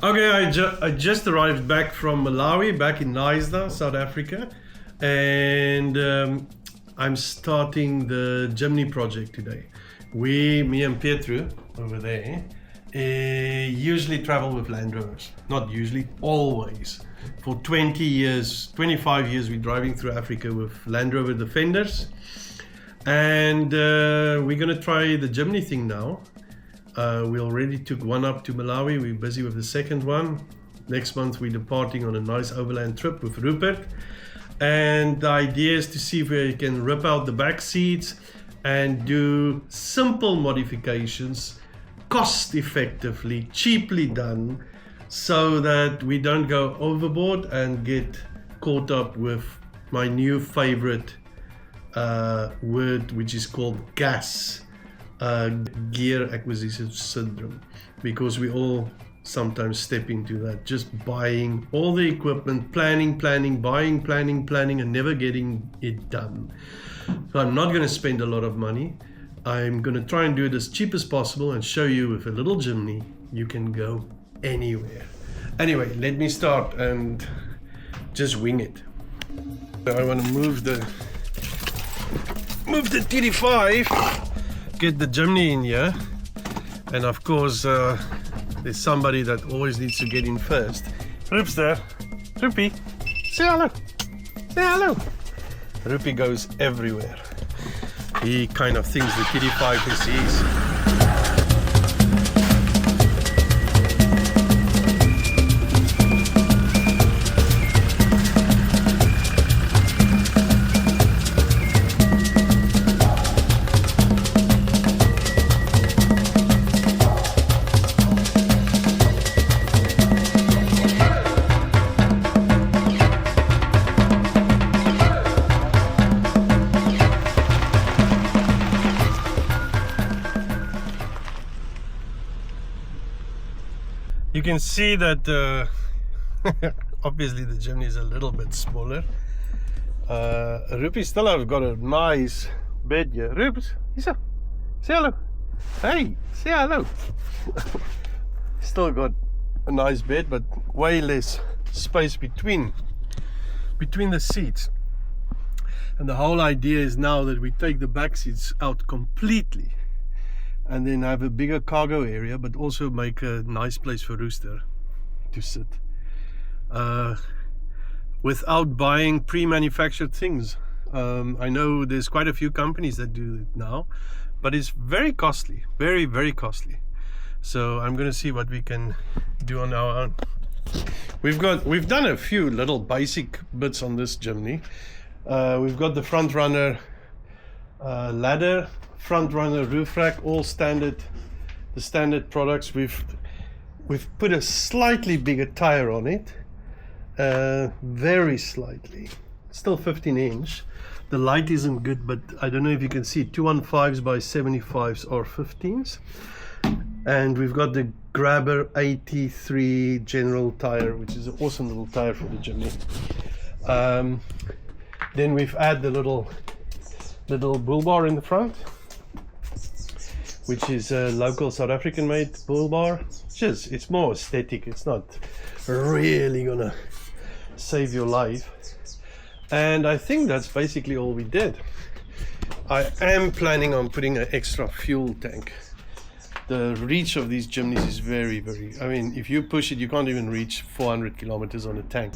Okay, I just arrived back from Malawi, back in Knysna, South Africa, and I'm starting the Jimny project today. Me and Pietro over there, usually travel with Land Rovers. Not usually, always. For 20 years, 25 years, we're driving through Africa with Land Rover Defenders. And we're gonna try the Jimny thing now. We already took one up to Malawi. We're busy with the second one. Next month we're departing on a nice overland trip with Rupert. And the idea is to see if we can rip out the back seats and do simple modifications, cost effectively, cheaply done, so that we don't go overboard and get caught up with my new favorite word, which is called GAS, gear acquisition syndrome, because we all sometimes step into that, just buying all the equipment, planning, buying, and never getting it done. So I'm not going to spend a lot of money. I'm going to try and do it as cheap as possible and show you with a little Jimny you can go anywhere. Anyway, let me start and just wing it. I want to move the TD5, get the Jimny in here, and of course there's somebody that always needs to get in first. Roop's there. Roopie, say hello. Say hello. Roopie goes everywhere. He kind of thinks the TD5 is his. You can see that obviously the Jimny is a little bit smaller. Roopie still have got a nice bed here. Roops, say hello. Hey, say hello. Still got a nice bed, but way less space between the seats. And the whole idea is now that we take the back seats out completely, and then have a bigger cargo area, but also make a nice place for Rooster to sit, without buying pre-manufactured things. I know there's quite a few companies that do it now, but it's very costly, very, very costly. So I'm going to see what we can do on our own. We've done a few little basic bits on this Jimny. We've got the front runner ladder, front runner roof rack, all standard, the standard products. We've put a slightly bigger tire on it, very slightly, still 15-inch. The light isn't good, but I don't know if you can see 215s by 75s or 15s. And we've got the Grabber 83 general tire, which is an awesome little tire for the Jimny. Then we've added the little bull bar in the front, which is a local South African made bull bar. It's more aesthetic, it's not really gonna save your life. And I think that's basically all we did. I am planning on putting an extra fuel tank. The reach of these Jimnys is very, very, I mean, if you push it, you can't even reach 400 kilometers on a tank.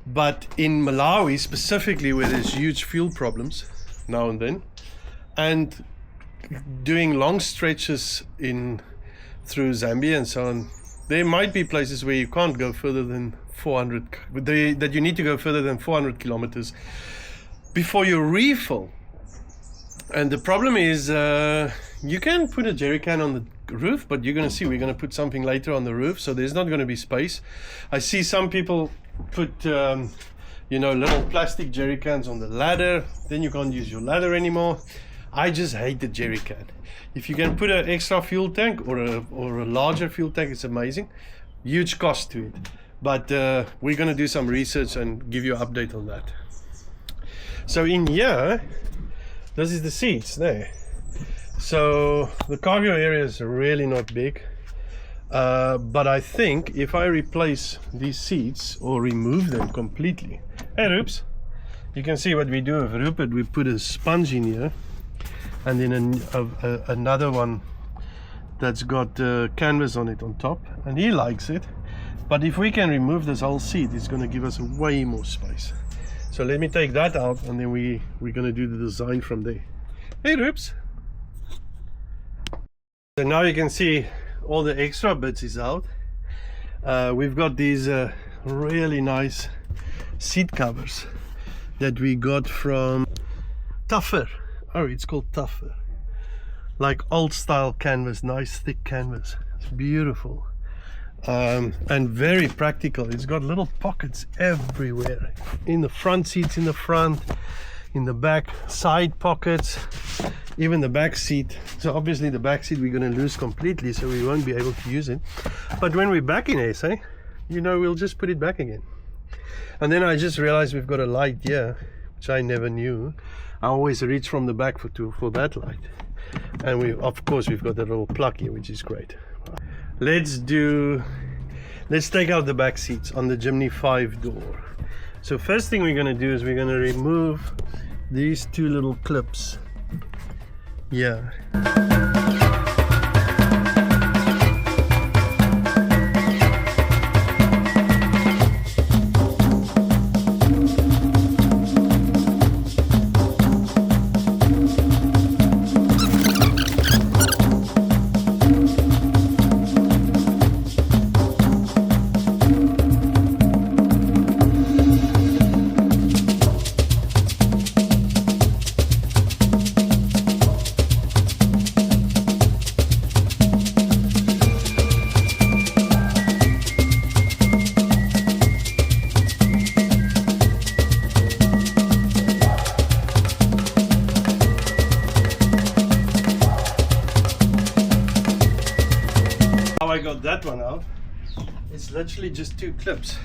But in Malawi specifically, where there's huge fuel problems now and then, and doing long stretches through Zambia and so on, there might be places where you can't go further than 400, that you need to go further than 400 kilometers before you refill. And the problem is, you can put a jerry can on the roof, but you're going to see we're going to put something later on the roof, so there's not going to be space. I see some people put little plastic jerry cans on the ladder, then you can't use your ladder anymore. I just hate the jerry can. If you can put an extra fuel tank or a larger fuel tank, it's amazing. Huge cost to it, but we're going to do some research and give you an update on that. So in here, this is the seats there. So the cargo area is really not big. But I think if I replace these seats or remove them completely. Hey Roops, you can see what we do with Rupert. We put a sponge in here and then another one that's got canvas on it on top, and he likes it. But if we can remove this whole seat, it's going to give us way more space. So let me take that out, and then we're going to do the design from there. Hey Roops. So now you can see all the extra bits is out. We've got these really nice seat covers that we got from Tougher. Oh, it's called Tougher. Like old style canvas, nice thick canvas. It's beautiful. And very practical. It's got little pockets everywhere. In the front seats, in the front, in the back, side pockets, even the back seat. So obviously the back seat we're going to lose completely, so we won't be able to use it. But when we're back in SA, you know, we'll just put it back again. And then I just realized we've got a light here, which I never knew. I always reach from the back for that light. And of course we've got that little plug here, which is great. Let's take out the back seats on the Jimny 5 door. So first thing we're going to do is we're going to remove these two little clips. Yeah. I got that one out. It's literally just two clips.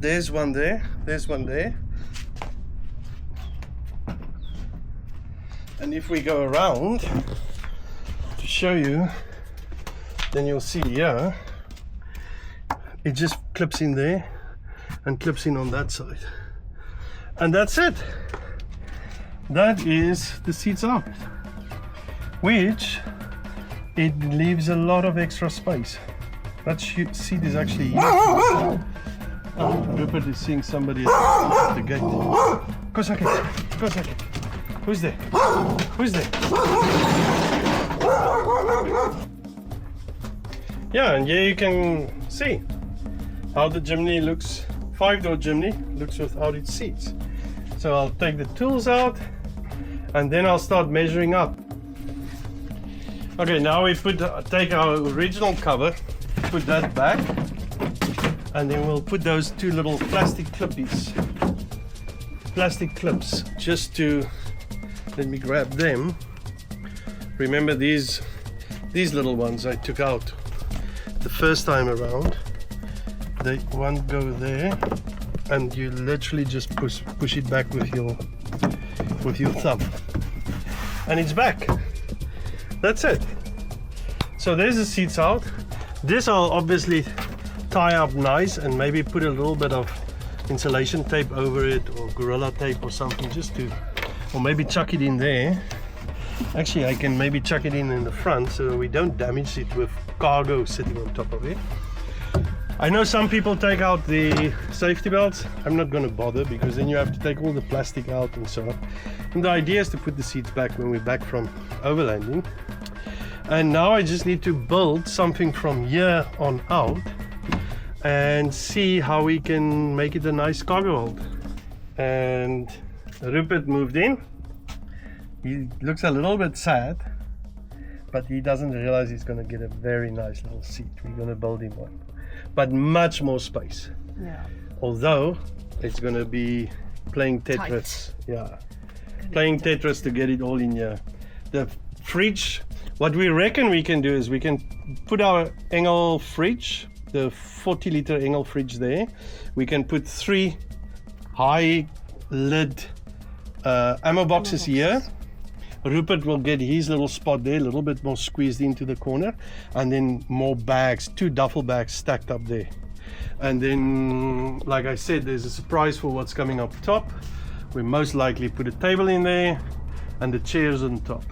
There's one there, there's one there. And if we go around to show you, then you'll see here, it just clips in there and clips in on that side. And that's it. That is the seats out, which it leaves a lot of extra space. That seat is actually huge. Oh, Rupert is seeing somebody at the gate. Go second, go second. Who's there? Who's there? Yeah, and here you can see how the Jimny looks, 5-door Jimny looks without its seats. So I'll take the tools out and then I'll start measuring up. Okay, now we take our original cover, put that back, and then we'll put those two little plastic clips, just to, let me grab them. Remember these little ones I took out the first time around. They one go there, and you literally just push it back with your thumb, and it's back. That's it. So there's the seats out. This I'll obviously tie up nice and maybe put a little bit of insulation tape over it, or Gorilla tape or something, just to, or maybe chuck it in there. Actually, I can maybe chuck it in the front so we don't damage it with cargo sitting on top of it. I know some people take out the safety belts. I'm not going to bother, because then you have to take all the plastic out and so on. And the idea is to put the seats back when we're back from overlanding. And now I just need to build something from here on out and see how we can make it a nice cargo hold. And Rupert moved in. He looks a little bit sad, but he doesn't realize he's going to get a very nice little seat. We're going to build him one, but much more space. Yeah. Although it's going to be playing Tetris. Tight. Yeah. Playing Tetris to get it all in here. The fridge, what we reckon we can do is we can put our Engel fridge, the 40-liter Engel fridge there. We can put 3 high lid ammo boxes here. Rupert will get his little spot there, a little bit more squeezed into the corner, and then more bags, 2 duffel bags stacked up there. And then, like I said, there's a surprise for what's coming up top. We most likely put a table in there and the chairs on top.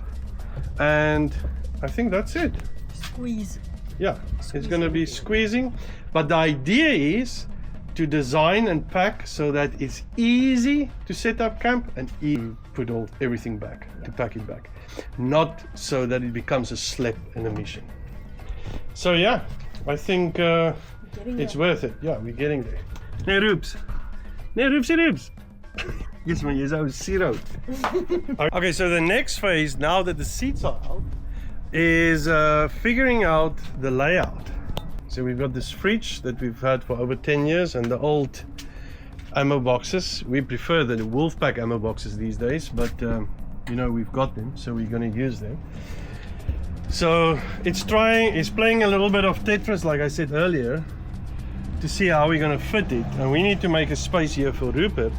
And I think that's it. Squeeze. Yeah, it's going to be squeezing. But the idea is to design and pack so that it's easy to set up camp and easy to put everything back, to pack it back. Not so that it becomes a slip and a mission. So yeah, I think it's worth it. Yeah, we're getting there. Nee, Roops. Nee, Roopsie. Yes, man, yes, I was zero. Okay, so the next phase, now that the seats are out, is figuring out the layout. So we've got this fridge that we've had for over 10 years and the old ammo boxes. We prefer the Wolfpack ammo boxes these days, but you know, we've got them, so we're going to use them. So it's playing a little bit of Tetris, like I said earlier, to see how we're going to fit it. And we need to make a space here for Rupert,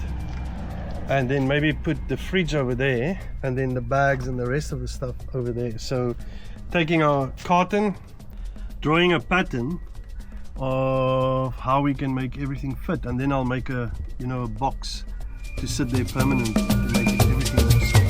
and then maybe put the fridge over there, and then the bags and the rest of the stuff over there. So taking our carton, drawing a pattern of how we can make everything fit, and then I'll make a box to sit there permanent to make it everything more solid.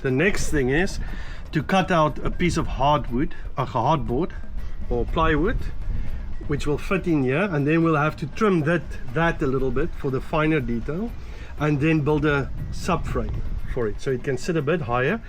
The next thing is to cut out a piece of hardwood, a hardboard or plywood, which will fit in here, and then we'll have to trim that a little bit for the finer detail, and then build a subframe for it so it can sit a bit higher.